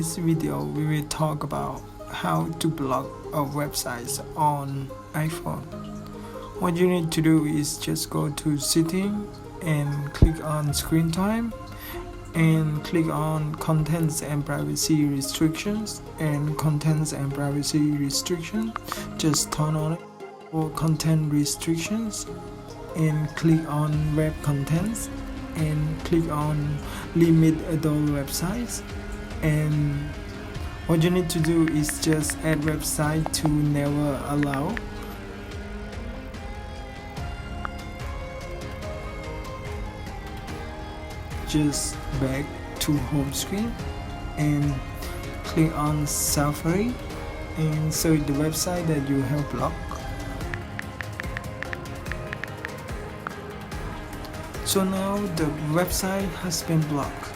this video, we will talk about how to block a website on iPhone. What you need to do is just go to Setting and click on Screen Time and click on Contents and Privacy Restrictions, and Contents and Privacy Restrictions, just turn on it, or Content Restrictions, and click on Web Contents and click on Limit Adult Websites. And what you need to do is just add website to Never Allow. Just back to home screen and click on Safari and show the website that you have blocked. So now the website has been blocked.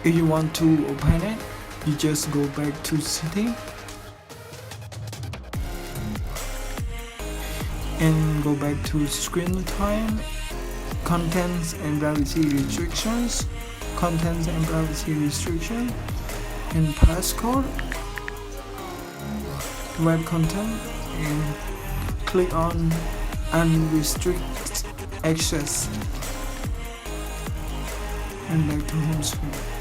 If you want to open it, you just go back to Setting and go back to Screen Time, Contents and Privacy Restrictions, Contents and Privacy Restriction, and Passcode, Web Content, and click on Unrestricted Access and back to home screen.